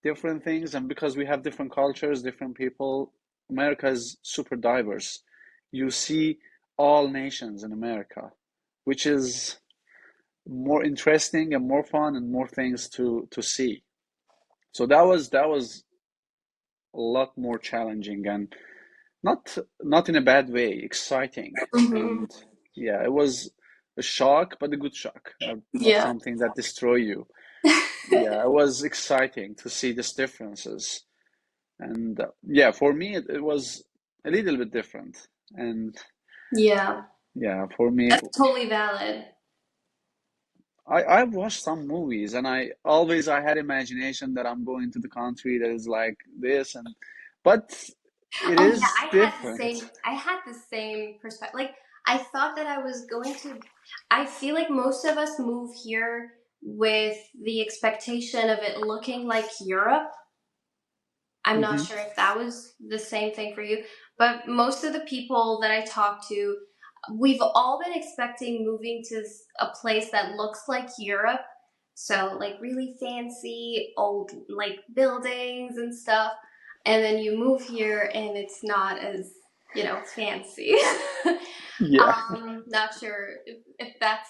different things. And because we have different cultures, different people, America is super diverse. You see all nations in America, which is more interesting and more fun and more things to see. So that was a lot more challenging and not in a bad way, exciting. Hmm. And yeah, it was a shock, but a good shock, not Yeah. something that destroy you. Yeah, it was exciting to see these differences. And yeah, for me it was a little bit different. And Yeah. yeah, for me, That's totally valid. I've watched some movies and I had imagination that I'm going to the country that is like this, and but it Oh yeah, is I had the different. same. I had the same perspective. Like I thought that I was going to. I feel like most of us move here with the expectation of it looking like Europe. I'm not Hmm. sure if that was the same thing for you, but most of the people that I talk to, we've all been expecting moving to a place that looks like Europe. So, like, really fancy, old, like, buildings and stuff. And then you move here and it's not as, fancy. Yeah. Not sure if that's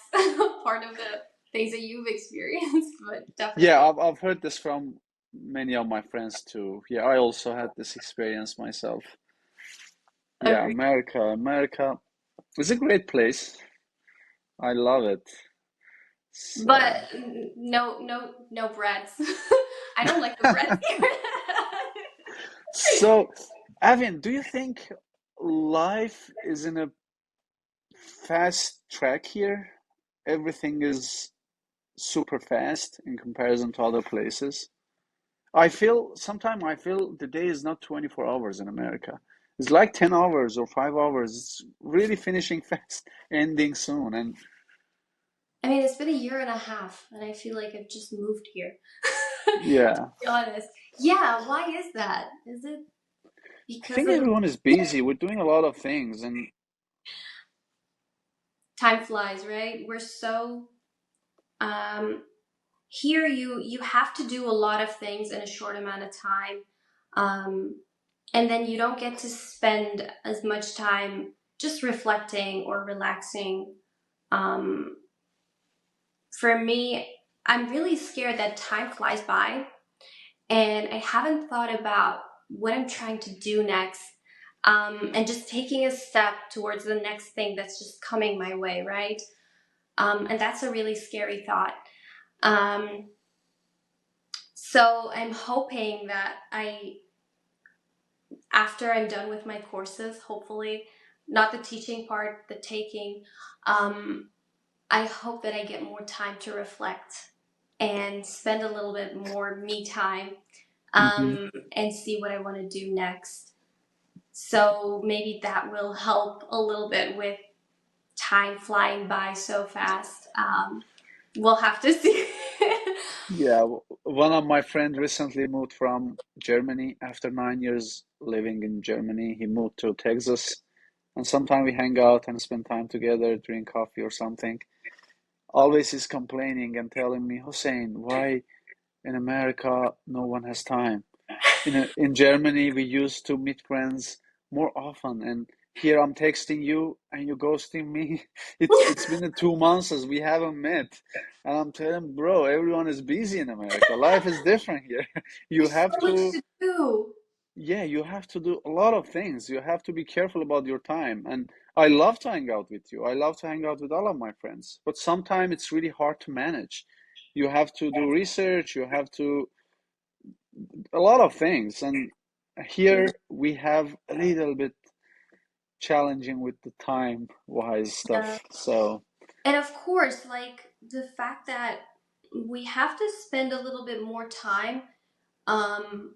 part of the things that you've experienced, but Yeah, definitely I've heard this from many of my friends too. Yeah, I also had this experience myself. Yeah, agree. America is a great place. I love it. But So, no breads. I don't like the breads here. so, Avin, do you think life is in a fast track here? Everything is super fast in comparison to other places. Sometimes I feel the day is not 24 hours in America. It's like 10 hours or 5 hours. It's really finishing fast, ending soon. And I mean, it's been a year and a half, and I feel like I've just moved here. To yeah, be honest. Yeah, why is that? Is it I because think of everyone is busy. We're doing a lot of things. And time flies, right? We're so um here you have to do a lot of things in a short amount of time. And then you don't get to spend as much time just reflecting or relaxing. Um for me, I'm really scared that time flies by and I haven't thought about what I'm trying to do next. And just taking a step towards the next thing that's just coming my way, right? And that's a really scary thought. Um, so I'm hoping that after I'm done with my courses, hopefully, not the teaching part, the taking, um, I hope that I get more time to reflect and spend a little bit more me time, mhm. and see what I want to do next. So maybe that will help a little bit with time flying by so fast. We'll have to see. Yeah, one of my friends recently moved from Germany after 9 years living in Germany. He moved to Texas, and sometimes we hang out and spend time together, drink coffee or something. Always he's complaining and telling me, Hussein, why in America no one has time? In Germany we used to meet friends more often, and here I'm texting you and you're ghosting me. It's been 2 months as we haven't met, and I'm telling bro, everyone is busy in America. Life is different here. You There's have so much to, to do. yeah, you have to do a lot of things. You have to be careful about your time. And I love to hang out with you. I love to hang out with all of my friends, but sometimes it's really hard to manage. You have to do research, you have to a lot of things, and here we have a little bit challenging with the time wise Yeah. stuff. So And of course, like the fact that we have to spend a little bit more time um,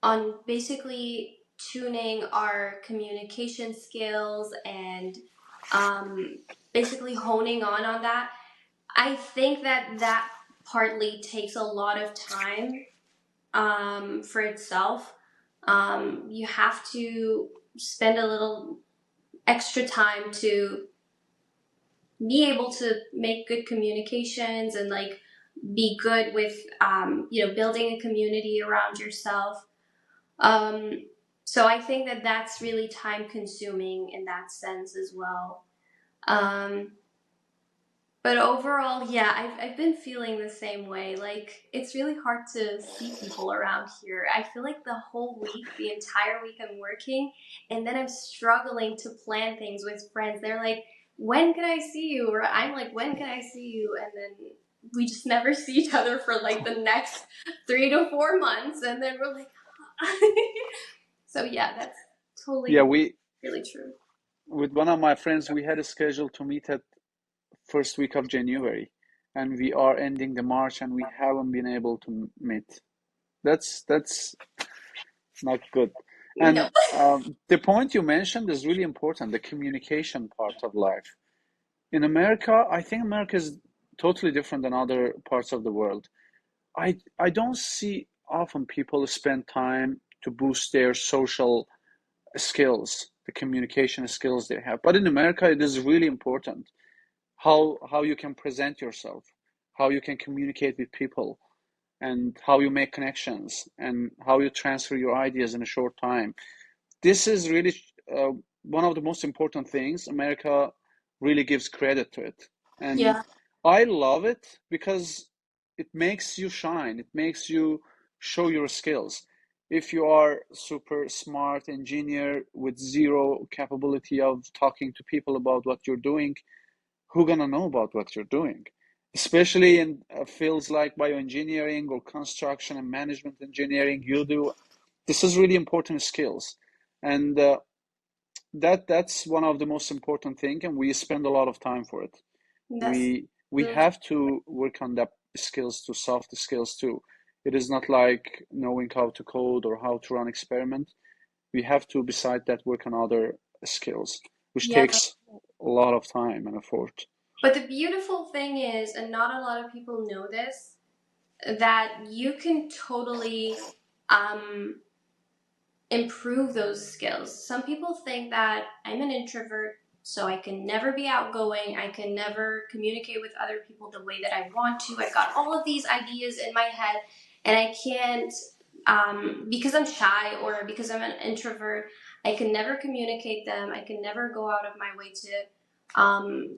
on basically tuning our communication skills and um, basically honing on that. I think that that partly takes a lot of time for itself. You have to spend a little extra time to be able to make good communications and like be good with building a community around yourself. Um, so I think that that's really time consuming in that sense as well. um, But overall, yeah, I've been feeling the same way. Like, it's really hard to see people around here. I feel like the whole week, the entire week, I'm working, and then I'm struggling to plan things with friends. They're like, when can I see you? Or I'm like, when can I see you? And then we just never see each other for like the next 3 to 4 months. And then we're like, so yeah, that's yeah, totally, we really true. with one of my friends we had a schedule to meet at first week of January, and we are ending the March and we haven't been able to meet. That's not good. No. And the point you mentioned is really important, the communication part of life. In America, I think America is totally different than other parts of the world. I don't see often people spend time to boost their social skills, the communication skills they have. But in America, it is really important how you can present yourself, how you can communicate with people, and how you make connections, and how you transfer your ideas in a short time. This is really one of the most important things. America really gives credit to it. And Yeah. I love it because it makes you shine, it makes you show your skills. If you are super smart engineer with zero capability of talking to people about what you're doing, who gonna know about what you're doing? especially in fields like bioengineering or construction and management engineering. This is really important skills, and that's one of the most important thing, and we spend a lot of time for it. That's We really have to work on that skills to soft skills too. It is not like knowing how to code or how to run experiment. We have to, beside that, work on other skills, which yeah. takes a lot of time and effort. But the beautiful thing is, and not a lot of people know this, that you can totally um, improve those skills. Some people think that I'm an introvert, so I can never be outgoing. I can never communicate with other people the way that I want to. I've got all of these ideas in my head, and I can't, because I'm shy or because I'm an introvert, I can never communicate them. I can never go out of my way to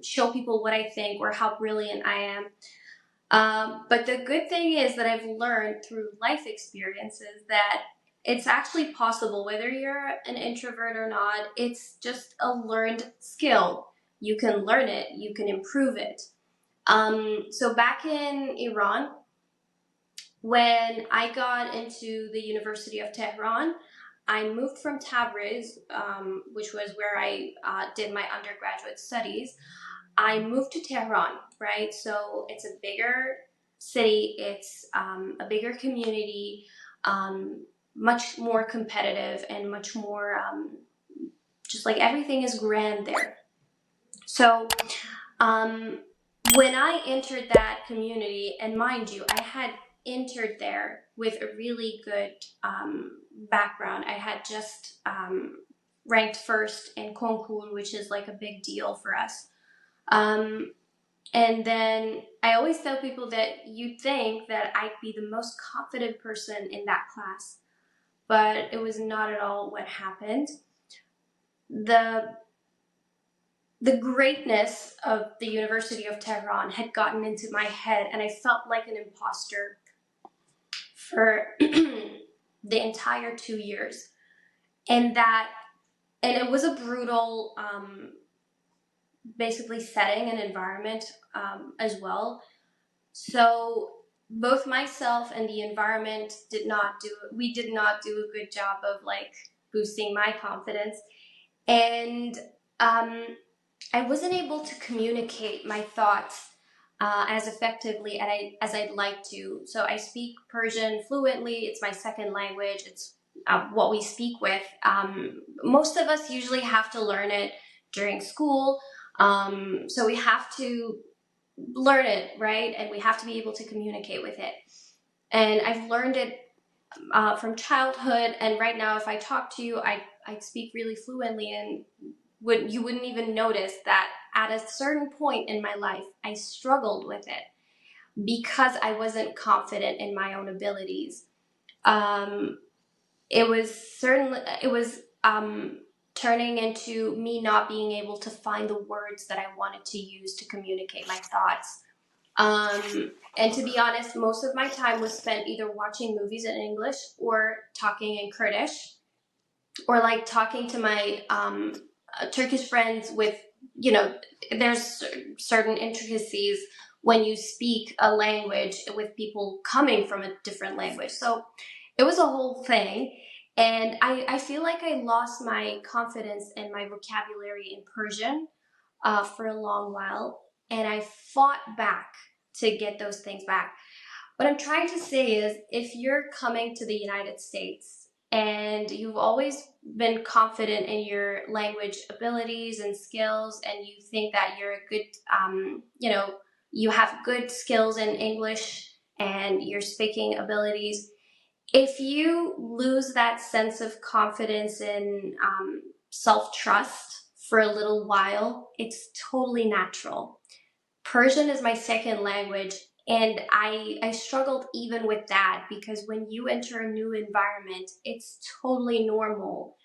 show people what I think or how brilliant I am. But the good thing is that I've learned through life experiences that it's actually possible, whether you're an introvert or not, it's just a learned skill. You can learn it, you can improve it. So back in Iran, when I got into the University of Tehran, I moved from Tabriz, which was where I did my undergraduate studies. I moved to Tehran, right? So it's a bigger city, it's a bigger community, much more competitive, and much more just like everything is grand there. So um, when I entered that community, and mind you, I had entered there with a really good background. I had just ranked first in concours, which is like a big deal for us. Um, and then I always tell people that you'd think that I'd be the most confident person in that class, but it was not at all what happened. The the greatness of the University of Tehran had gotten into my head, and I felt like an imposter for the entire 2 years. And that, and it was a brutal, basically setting and environment as well. So both myself and the environment we did not do a good job of like boosting my confidence. And um, I wasn't able to communicate my thoughts as effectively as I'd like to. So I speak Persian fluently. It's my second language. It's what we speak with. Most of us usually have to learn it during school. So we have to learn it, right? And we have to be able to communicate with it. And I've learned it from childhood. And right now, if I talk to you, I speak really fluently, and you wouldn't even notice that at a certain point in my life, I struggled with it because I wasn't confident in my own abilities. Um, it was turning into me not being able to find the words that I wanted to use to communicate my thoughts. And to be honest, most of my time was spent either watching movies in English or talking in Kurdish, or like talking to my Turkish friends with, you know, there's certain intricacies when you speak a language with people coming from a different language. So it was a whole thing. And I feel like I lost my confidence and my vocabulary in Persian for a long while. And I fought back to get those things back. What I'm trying to say is if you're coming to the United States and you've always been confident in your language abilities and skills, and you think that you're a good, you have good skills in English and your speaking abilities, if you lose that sense of confidence and self trust for a little while, it's totally natural. Persian is my second language, and I struggled even with that because when you enter a new environment, it's totally normal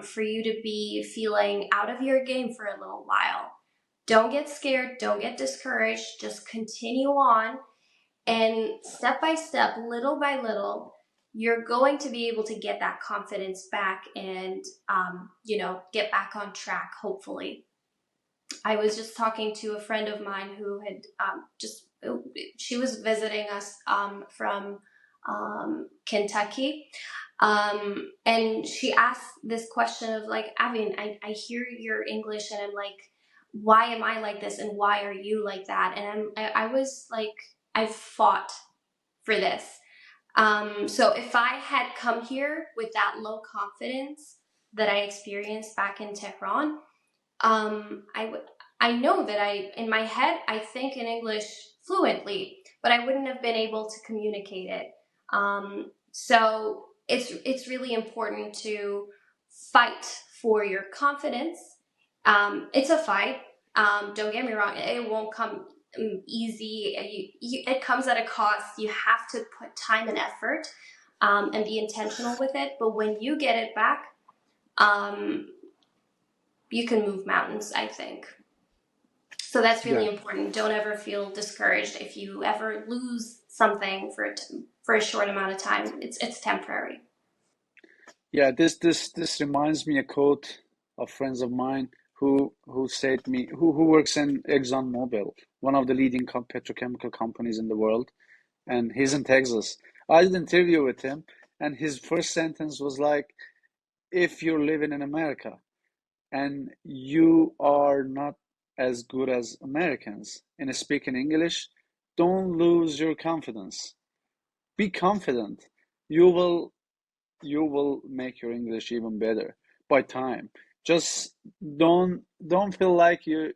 for you to be feeling out of your game for a little while. Don't get scared, don't get discouraged, just continue on, and step by step, little by little, you're going to be able to get that confidence back and, get back on track, hopefully. I was just talking to a friend of mine who had just, she was visiting us from Kentucky. And she asked this question of like, Avin, I hear your English and I'm like, why am I like this? And why are you like that? And I was like, I fought for this. So if I had come here with that low confidence that I experienced back in Tehran, I would, I know that in my head I think in English fluently, but I wouldn't have been able to communicate it. So it's really important to fight for your confidence. It's a fight. Don't get me wrong; it won't come easy. It comes at a cost. You have to put time and effort, and be intentional with it. But when you get it back, um, you can move mountains, I think. So that's really Yeah, important. Don't ever feel discouraged if you ever lose something for a short amount of time. It's temporary. yeah. This reminds me a quote of friends of mine who said me who works in ExxonMobil, one of the leading petrochemical companies in the world, and he's in Texas. I did an interview with him, and his first sentence was like, "If you're living in America and you are not as good as Americans in speaking English, don't lose your confidence. Be confident. You will you will make your English even better by time. Just don't feel like you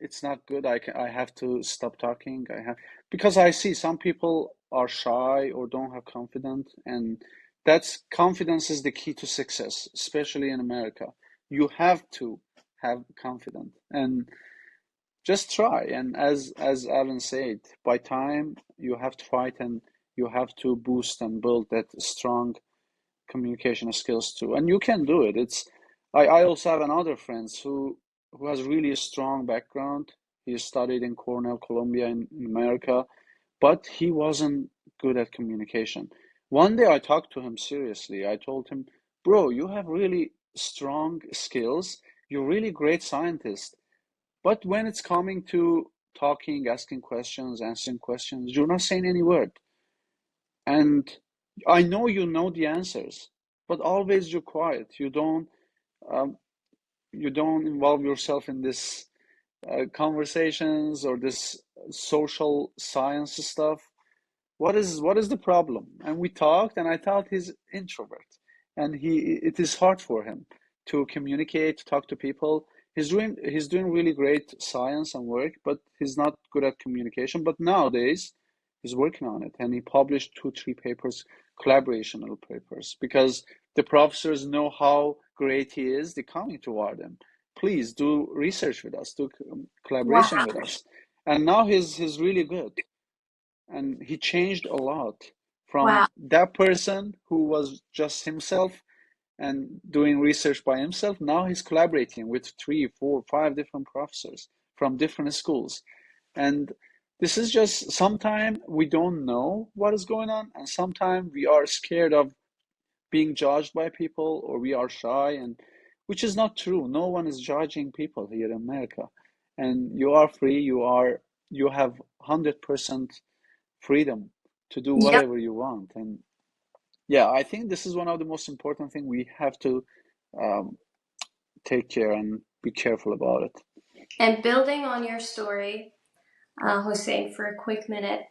it's not good. I have to stop talking. I have because I see some people are shy or don't have confidence, and that's confidence is the key to success, especially in America. You have to have confidence and just try. And as Alan said, by time you have to fight and you have to boost and build that strong communication skills too, and you can do it. I also have another friends who has really a strong background. He studied in Cornell, Columbia in America, but he wasn't good at communication. One day I talked to him seriously. I told him, bro, you have really strong skills. You're really great scientist, but when it's coming to talking, asking questions, answering questions, you're not saying any word. And I know you know the answers, but always you're quiet. Um, you don't involve yourself in this conversations or this social science stuff. What is the problem? And we talked, and I thought he's introvert, and he it is hard for him to communicate, to talk to people. He's doing really great science and work, but he's not good at communication. But nowadays, he's working on it, and he published two, three papers, collaborational papers, because the professors know how great he is. They're coming toward him. Please do research with us, do collaboration Wow. with us, and now he's really good, and he changed a lot Wow. from that person who was just himself and doing research by himself. Now he's collaborating with three, four, five different professors from different schools. And this is just sometimes we don't know what is going on, and sometimes we are scared of being judged by people, or we are shy, and which is not true. No one is judging people here in America, and you are free. You have 100% freedom to do Yep. whatever you want. And yeah, I think this is one of the most important thing we have to um, take care and be careful about it. And building on your story, Hossein, for a quick minute,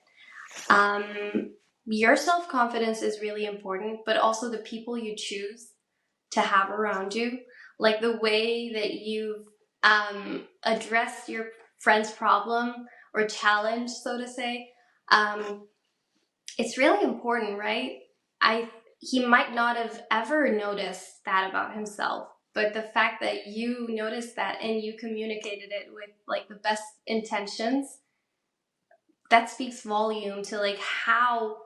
your self confidence is really important, but also the people you choose to have around you, like the way that you've addressed your friend's problem or challenge, so to say. Um, it's really important, right? I He might not have ever noticed that about himself, but the fact that you noticed that and you communicated it with like the best intentions, that speaks volume to like how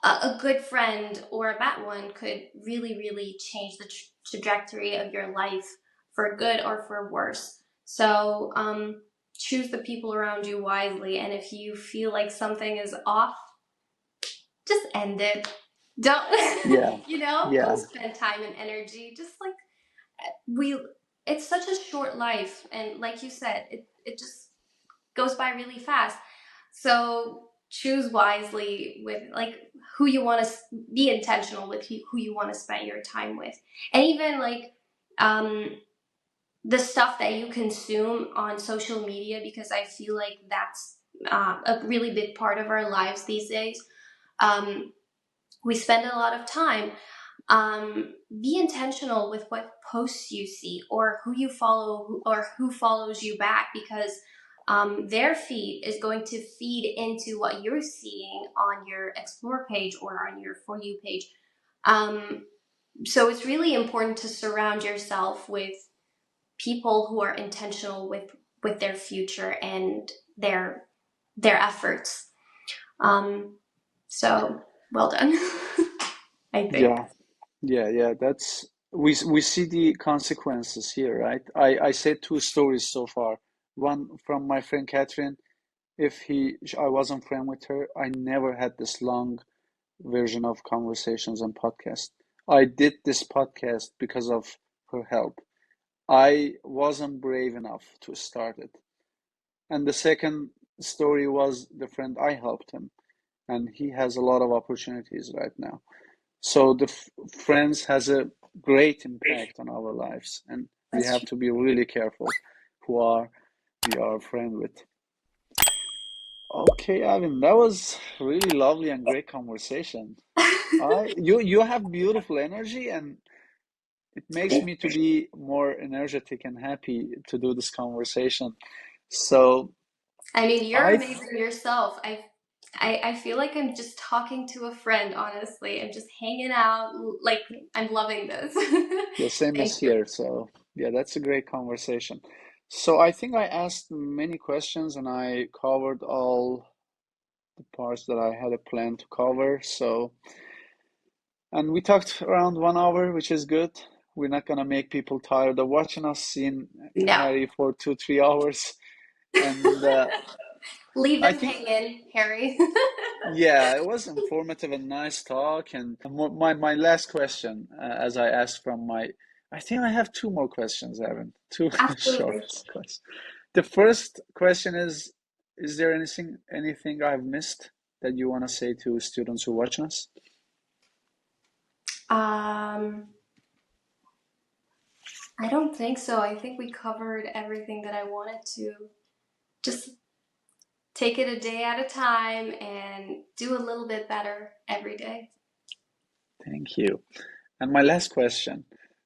a good friend or a bad one could really, really change the trajectory of your life for good or for worse. So choose the people around you wisely. And if you feel like something is off, just end it. Don't, Yeah, don't yeah, spend time and energy. Just like we, it's such a short life, and like you said, it just goes by really fast. So choose wisely with like who you want to be intentional with, who you want to spend your time with, and even like um, the stuff that you consume on social media, because I feel like that's a really big part of our lives these days. Um, we spend a lot of time. Be intentional with what posts you see or who you follow or who follows you back, because their feed is going to feed into what you're seeing on your explore page or on your for you page. Um, so it's really important to surround yourself with people who are intentional with their future and their efforts. Um, so well done, I think. Yeah, yeah. That's we see the consequences here, right? I said two stories so far. One from my friend Catherine. If I wasn't friend with her, I never had this long version of conversations and podcast. I did this podcast because of her help. I wasn't brave enough to start it. And the second story was the friend I helped him, and he has a lot of opportunities right now. So the friends has a great impact on our lives, and we That's have to be really careful who are we are friend with. Okay, Avin, that was really lovely and great conversation. true. You have beautiful energy, and it makes me to be more energetic and happy to do this conversation. So I mean, you're I, amazing yourself. I feel like I'm just talking to a friend, honestly. I'm just hanging out. Like, I'm loving this. the same Thank as you. here. So yeah, that's a great conversation. So I think I asked many questions and I covered all the parts that I had a plan to cover. So, and we talked around 1 hour, which is good. We're not gonna make people tired of watching us seeing No. Harry for 2, 3 hours. And Leave I them think, hanging, Harry. yeah, it was informative and nice talk. And my last question, as I asked from my, I think I have two more questions, Evan. Two short Absolutely. questions. The first question is there anything I've missed that you want to say to students who watch us? Um, I don't think so. I think we covered everything that I wanted to. Just take it a day at a time and do a little bit better every day. Thank you. And my last question,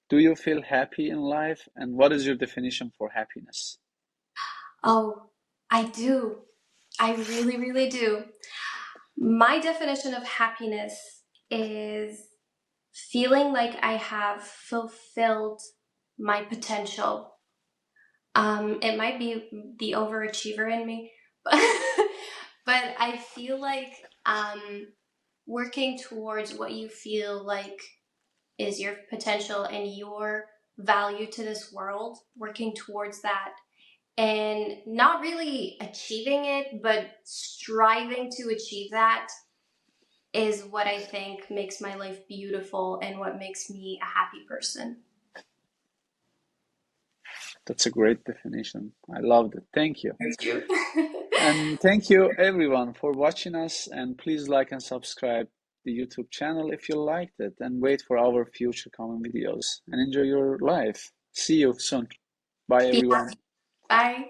do you feel happy in life? And what is your definition for happiness? Oh, I do. I really, really do. My definition of happiness is feeling like I have fulfilled my potential. It might be the overachiever in me, but, but I feel like working towards what you feel like is your potential and your value to this world, working towards that and not really achieving it, but striving to achieve that is what I think makes my life beautiful and what makes me a happy person. That's a great definition. I loved it. Thank you. Thank you. And thank you everyone for watching us. And please like and subscribe the YouTube channel if you liked it. And wait for our future coming videos. And enjoy your life. See you soon. Bye Be happy. everyone. Bye.